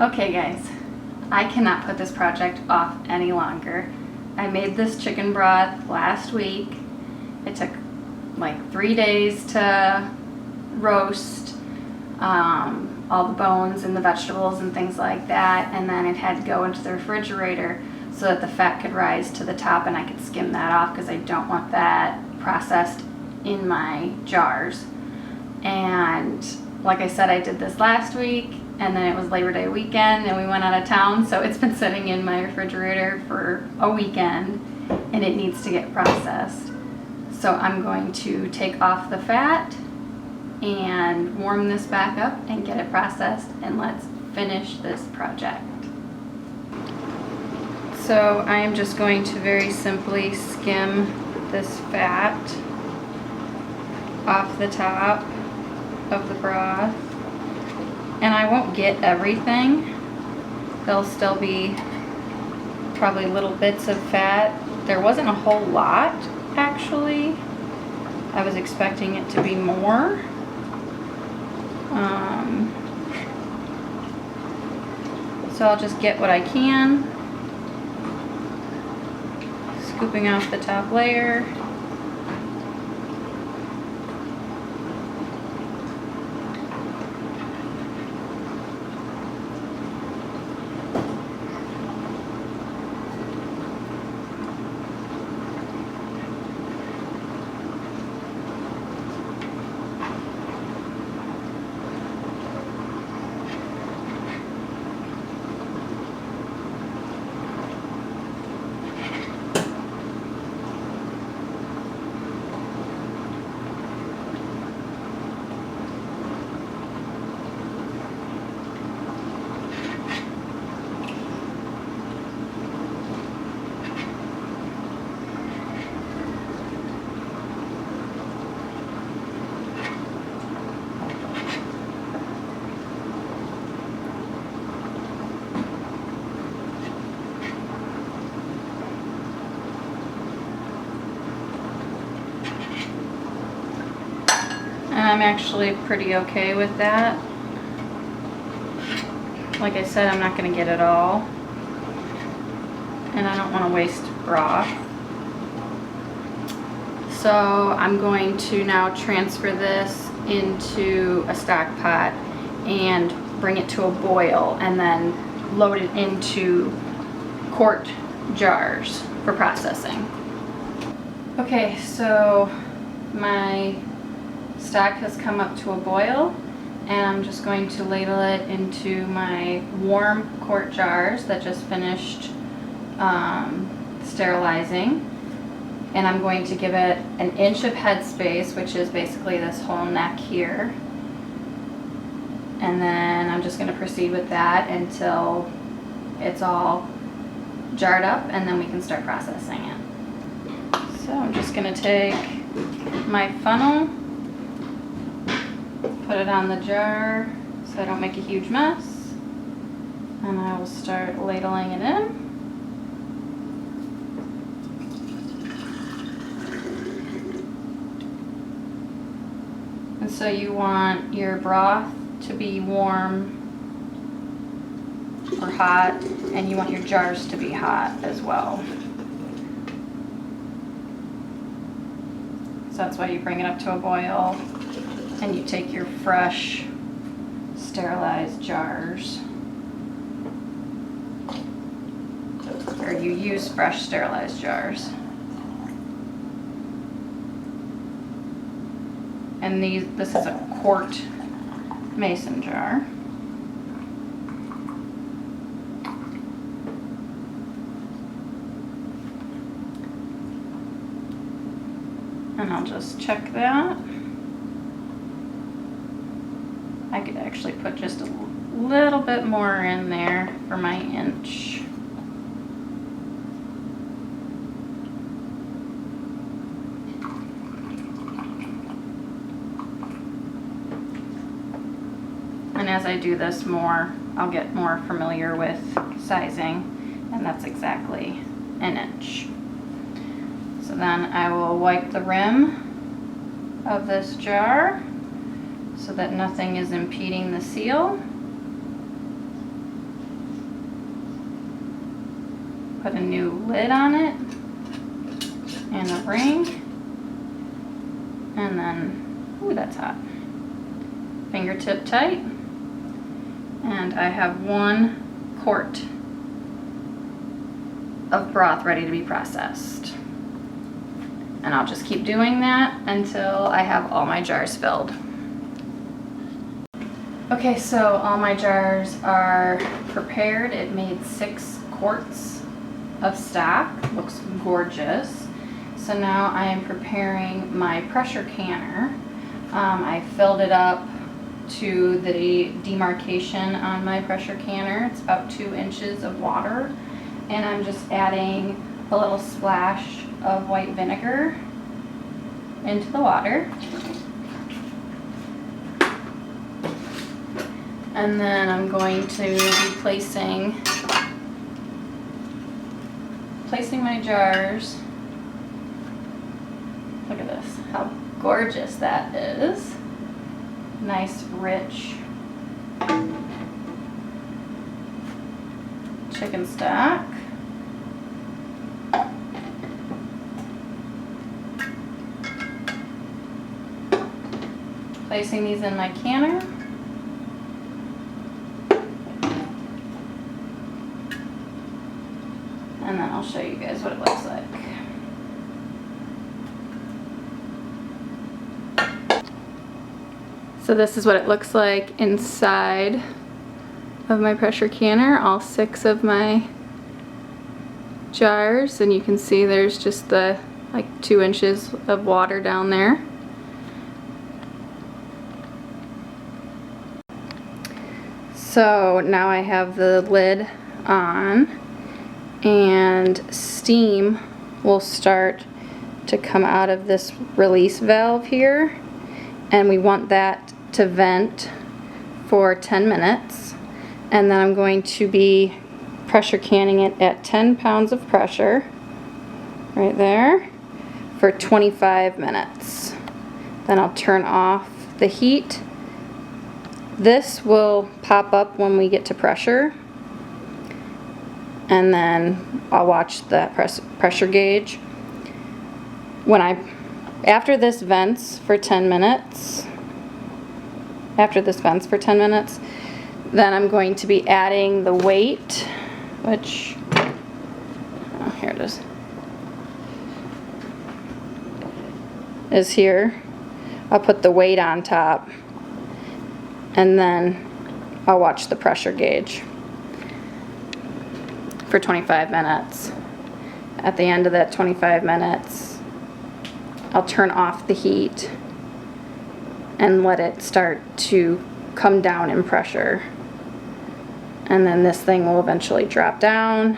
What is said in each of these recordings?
Okay guys, I cannot put this project off any longer. I made this chicken broth last week. It took like 3 days to roast all the bones and the vegetables and things like that, and then it had to go into the refrigerator so that the fat could rise to the top and I could skim that off because I don't want that processed in my jars. And like I said, I did this last week, and then it was Labor Day weekend and we went out of town, so it's been sitting in my refrigerator for a weekend and it needs to get processed. So I'm going to take off the fat and warm this back up and get it processed, and let's finish this project. So I am just going to very simply skim this fat off the top of the broth. And I won't get everything. There'll still be probably little bits of fat. There wasn't a whole lot, actually. I was expecting it to be more. So I'll just get what I can. Scooping off the top layer. I'm actually pretty okay with that. Like I said, I'm not going to get it all, and I don't want to waste broth. So I'm going to now transfer this into a stock pot and bring it to a boil, and then load it into quart jars for processing. Okay, so my stock has come up to a boil, and I'm just going to ladle it into my warm quart jars that just finished sterilizing, and I'm going to give it an inch of head space, which is basically this whole neck here, and then I'm just going to proceed with that until it's all jarred up, and then we can start processing it. So I'm just going to take my funnel, put it on the jar so I don't make a huge mess, and I will start ladling it in. And so you want your broth to be warm or hot, and you want your jars to be hot as well. So that's why you bring it up to a boil. And you take your fresh, sterilized jars, or you use fresh, sterilized jars. And this is a quart mason jar. And I'll just check that. I could actually put just a little bit more in there for my inch. And as I do this more, I'll get more familiar with sizing, and that's exactly an inch. So then I will wipe the rim of this jar so that nothing is impeding the seal. put a new lid on it and a ring. And then, ooh, that's hot. Fingertip tight. And I have 1 quart of broth ready to be processed. And I'll just keep doing that until I have all my jars filled. Okay, so all my jars are prepared. It made 6 quarts of stock. Looks gorgeous. So now I am preparing my pressure canner. I filled it up to the demarcation on my pressure canner. It's about 2 inches of water. And I'm just adding a little splash of white vinegar into the water. And then I'm going to be placing my jars. Look at this, how gorgeous that is. Nice, rich chicken stock. Placing these in my canner. And then I'll show you guys what it looks like. So this is what it looks like inside of my pressure canner, all 6 of my jars, and you can see there's just the like 2 inches of water down there. So now I have the lid on and steam will start to come out of this release valve here, and we want that to vent for 10 minutes. And then I'm going to be pressure canning it at 10 pounds of pressure right there for 25 minutes. Then I'll turn off the heat. This will pop up when we get to pressure, and then I'll watch that pressure gauge. After this vents for 10 minutes, then I'm going to be adding the weight, which, oh, here it is here. I'll put the weight on top, and then I'll watch the pressure gauge for 25 minutes. At the end of that 25 minutes, I'll turn off the heat and let it start to come down in pressure. And then this thing will eventually drop down,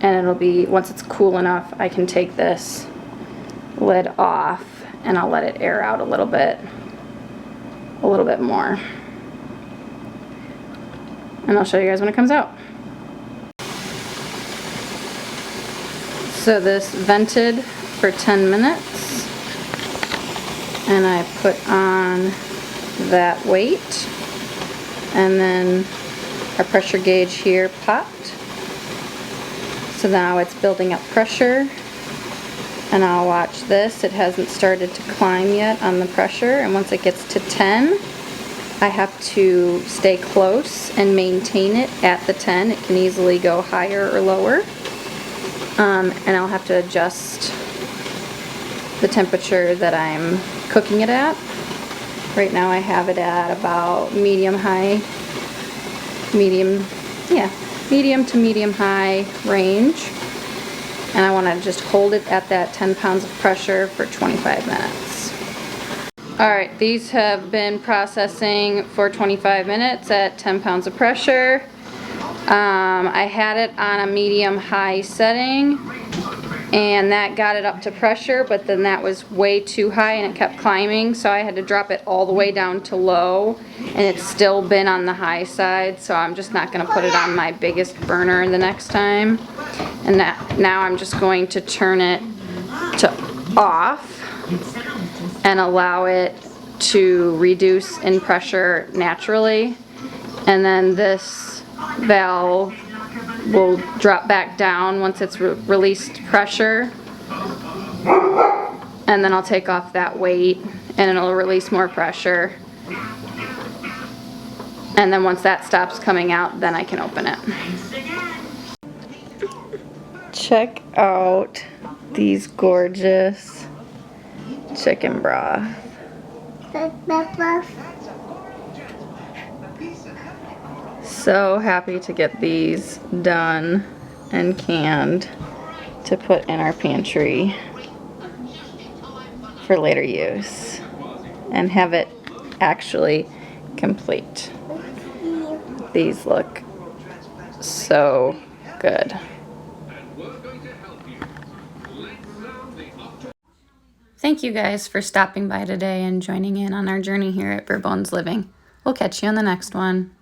and it'll be, once it's cool enough, I can take this lid off and I'll let it air out a little bit more. And I'll show you guys when it comes out. So this vented for 10 minutes, and I put on that weight, and then our pressure gauge here popped. So now it's building up pressure, and I'll watch this. It hasn't started to climb yet on the pressure, and once it gets to 10, I have to stay close and maintain it at the 10. It can easily go higher or lower, and I'll have to adjust the temperature that I'm cooking it at. Right now I have it at about medium to medium high range, and I want to just hold it at that 10 pounds of pressure for 25 minutes. Alright, these have been processing for 25 minutes at 10 pounds of pressure. I had it on a medium-high setting, and that got it up to pressure, but then that was way too high and it kept climbing, so I had to drop it all the way down to low, and it's still been on the high side, so I'm just not going to put it on my biggest burner the next time. And now I'm just going to turn it to off and allow it to reduce in pressure naturally. And then this valve will drop back down once it's released pressure. And then I'll take off that weight and it'll release more pressure. And then once that stops coming out, then I can open it. Check out these gorgeous chicken broth. So happy to get these done and canned to put in our pantry for later use and have it actually complete. These look so good. Thank you guys for stopping by today and joining in on our journey here at Bare Bones Living. We'll catch you on the next one.